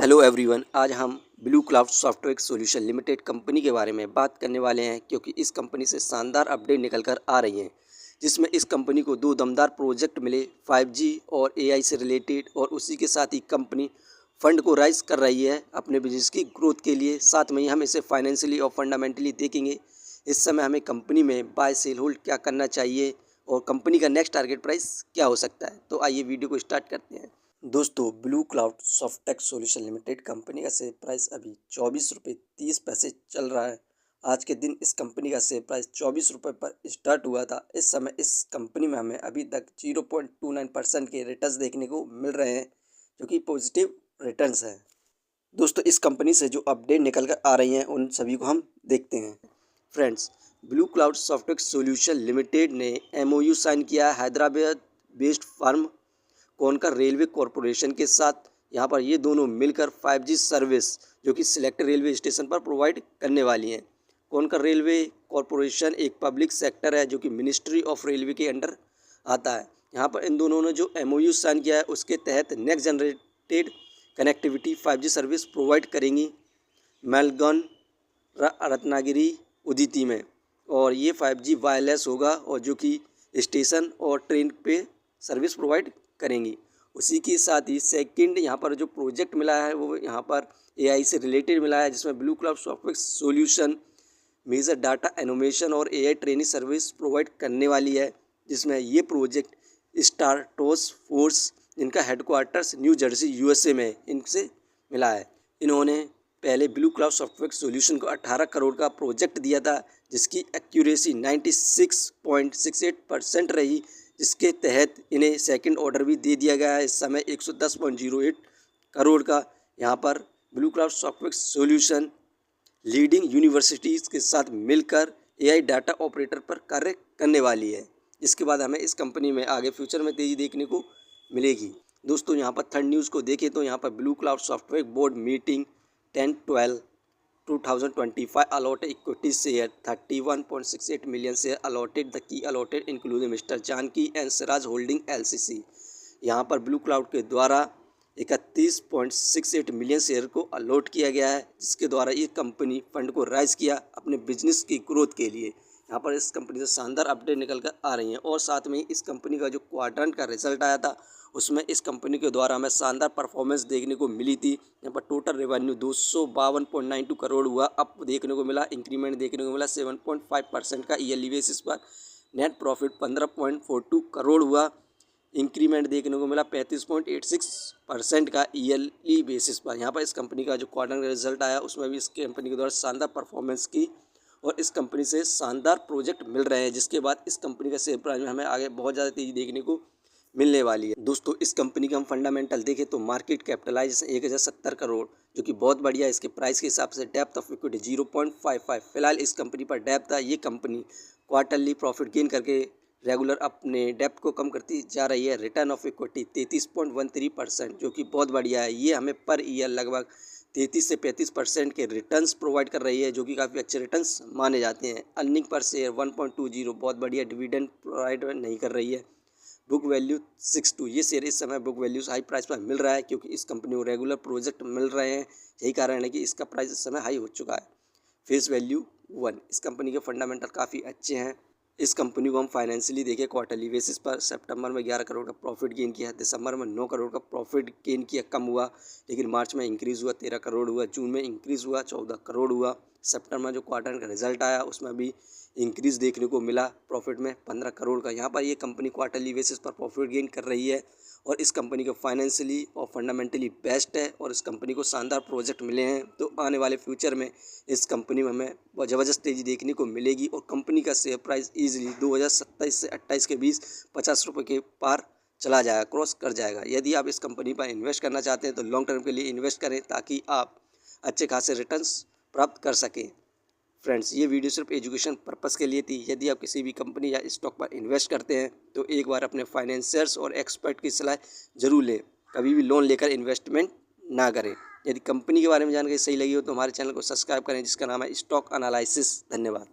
Hello everyone, आज हम blue cloud software solution limited company के बारे में बात करने वाले हैं क्योंकि इस कंपनी से शानदार अपडेट निकल कर आ रही हैं, जिसमें इस कंपनी को दो दमदार प्रोजेक्ट मिले 5G और AI से रिलेटेड। और उसी के साथ ही कंपनी फंड को राइज कर रही है अपने बिजनेस की ग्रोथ के लिए। साथ में ही हम इसे फाइनेंशियली और फंडामेंटली देखेंगे। इस समय हमें कंपनी में बाय सेल होल्ड क्या करना चाहिए और कंपनी का नेक्स्ट टारगेट प्राइस क्या हो सकता है। तो आइए वीडियो को स्टार्ट करते हैं। दोस्तों, blue cloud Softtech solution limited company का शेयर प्राइस अभी 24 रुपये 30 पैसे चल रहा है। आज के दिन इस कंपनी का शेयर प्राइस 24 रुपये पर स्टार्ट हुआ था। इस समय इस कंपनी में हमें अभी तक 0.29% के रिटर्न्स देखने को मिल रहे हैं, जो कि पॉजिटिव रिटर्न्स हैं। दोस्तों, इस कंपनी से जो अपडेट निकल कर आ रही हैं उन सभी को हम देखते हैं। Friends, blue cloud software solution limited ने MOU साइन किया है Hyderabad based firm Konkan railway corporation के साथ। यहाँ पर ये दोनों मिलकर 5G सर्विस जो कि सिलेक्ट रेलवे स्टेशन पर प्रोवाइड करने वाली हैं। कोनकर रेलवे कॉरपोरेशन एक पब्लिक सेक्टर है जो कि मिनिस्ट्री ऑफ रेलवे के अंडर आता है। यहाँ पर इन दोनों ने जो MOU साइन किया है उसके तहत next generated connectivity 5G service provide करेंगी मेलगन, रत्नागिरी, उदिती में। और ये 5G वायरलेस होगा और जो कि स्टेशन और ट्रेन पे सर्विस प्रोवाइड करेंगी। उसी के साथ ही सेकंड यहाँ पर जो प्रोजेक्ट मिला है वो यहाँ पर AI से रिलेटेड मिला है, जिसमें blue cloud software solution major data annotation और AI ट्रेनिंग सर्विस प्रोवाइड करने वाली है। जिसमें ये प्रोजेक्ट स्टार टास्क फोर्स, इनका हेडक्वार्टर्स न्यू जर्सी USA में, इनसे मिला है। इन्होंने पहले ब्लू क्लाउड सॉफ्टवेयर सॉल्यूशन को 18 करोड़ का प्रोजेक्ट दिया था, जिसकी एक्यूरेसी 96.68% रही, जिसके तहत इन्हें सेकंड ऑर्डर भी दे दिया गया है। इस समय 110.08 करोड़ का यहाँ पर blue cloud software solution leading universities के साथ मिलकर AI डाटा ऑपरेटर पर कार्य करने वाली है। इसके बाद हमें इस कंपनी में आगे फ्यूचर में तेज़ी देखने को मिलेगी। दोस्तों, यहाँ पर थर्ड न्यूज़ को देखें तो यहाँ पर blue cloud software board meeting 10/12/2025 allotted equity share 31.68 million share allotted the key allotted including Mr. Janaki and Siraj holding LCC। यहाँ पर ब्लू क्लाउड के द्वारा 31.68 मिलियन शेयर को अलॉट किया गया है, जिसके द्वारा ये कंपनी फंड को राइज किया अपने बिजनेस की ग्रोथ के लिए। यहाँ पर इस कंपनी से शानदार अपडेट निकल कर आ रही हैं। और साथ में इस कंपनी का जो क्वाड्रेंट का रिजल्ट आया था उसमें इस कंपनी के द्वारा हमें शानदार परफॉर्मेंस देखने को मिली थी। यहाँ पर टोटल रेवेन्यू 252.92 करोड़ हुआ, अप देखने को मिला, इंक्रीमेंट देखने को मिला 7.5% का ईयरली बेसिस पर। नेट प्रॉफिट 15.42 करोड़ हुआ, इंक्रीमेंट देखने को मिला 35.86% का ईयरली बेसिस पर। यहाँ पर इस कंपनी का जो क्वार्टर का रिजल्ट आया उसमें भी इस कंपनी के द्वारा शानदार परफॉर्मेंस की और इस कंपनी से शानदार प्रोजेक्ट मिल रहे हैं, जिसके बाद इस कंपनी का शेयर प्राइस में हमें आगे बहुत ज़्यादा तेज़ी देखने को मिलने वाली है। दोस्तों, इस कंपनी का हम फंडामेंटल देखें तो मार्केट कैपिटलाइजेशन 1070 करोड़, जो कि बहुत बढ़िया है। इसके प्राइस के हिसाब से डेप्थ ऑफ इक्विटी 0.55। फिलहाल इस कंपनी पर डेप्थ था। ये कंपनी क्वार्टरली प्रॉफिट गेन करके रेगुलर अपने डेप्थ को कम करती जा रही है। रिटर्न ऑफ इक्विटी 33.13%, जो कि बहुत बढ़िया है। ये हमें पर ईयर लगभग 33 से 35% के रिटर्न्स प्रोवाइड कर रही है, जो कि काफ़ी अच्छे रिटर्न्स माने जाते हैं। अर्निंग पर शेयर 1.20, बहुत बढ़िया। डिविडेंड प्रोवाइड नहीं कर रही है। बुक वैल्यू 62, ये शेयर इस समय बुक वैल्यूज हाई प्राइस पर मिल रहा है क्योंकि इस कंपनी को रेगुलर प्रोजेक्ट मिल रहे हैं। यही कारण है कि इसका प्राइस इस समय हाई हो चुका है। फेस वैल्यू 1, इस कंपनी के फंडामेंटल काफ़ी अच्छे हैं। इस कंपनी को हम फाइनेंशियली देखें क्वार्टरली बेसिस पर, सितंबर में 11 करोड़ का प्रॉफिट गेन किया, दिसंबर में 9 करोड़ का प्रॉफिट गेन किया, कम हुआ। लेकिन मार्च में इंक्रीज़ हुआ 13 करोड़ हुआ, जून में इंक्रीज़ हुआ 14 करोड़ हुआ। सितंबर में जो क्वार्टर का रिजल्ट आया उसमें भी इंक्रीज़ देखने को मिला प्रॉफिट में 15 करोड़ का। यहाँ पर ये कंपनी क्वार्टरली बेसिस पर प्रॉफिट गेन कर रही है और इस कंपनी को फाइनेंशियली और फंडामेंटली बेस्ट है और इस कंपनी को शानदार प्रोजेक्ट मिले हैं। तो आने वाले फ्यूचर में इस कंपनी में हमें ज़बरदस्त तेज़ी देखने को मिलेगी और कंपनी का शेयर प्राइस ईजिली 2027 से 28 के बीच 50 रुपये के पार चला जाएगा, क्रॉस कर जाएगा। यदि आप इस कंपनी पर इन्वेस्ट करना चाहते हैं तो लॉन्ग टर्म के लिए इन्वेस्ट करें ताकि आप अच्छे खासे रिटर्न्स प्राप्त कर सकें। फ्रेंड्स, ये वीडियो सिर्फ एजुकेशन पर्पस के लिए थी। यदि आप किसी भी कंपनी या स्टॉक पर इन्वेस्ट करते हैं तो एक बार अपने फाइनेंसर्स और एक्सपर्ट की सलाह जरूर लें। कभी भी लोन लेकर इन्वेस्टमेंट ना करें। यदि कंपनी के बारे में जानकारी सही लगी हो तो हमारे चैनल को सब्सक्राइब करें, जिसका नाम है स्टॉक एनालिसिस। धन्यवाद।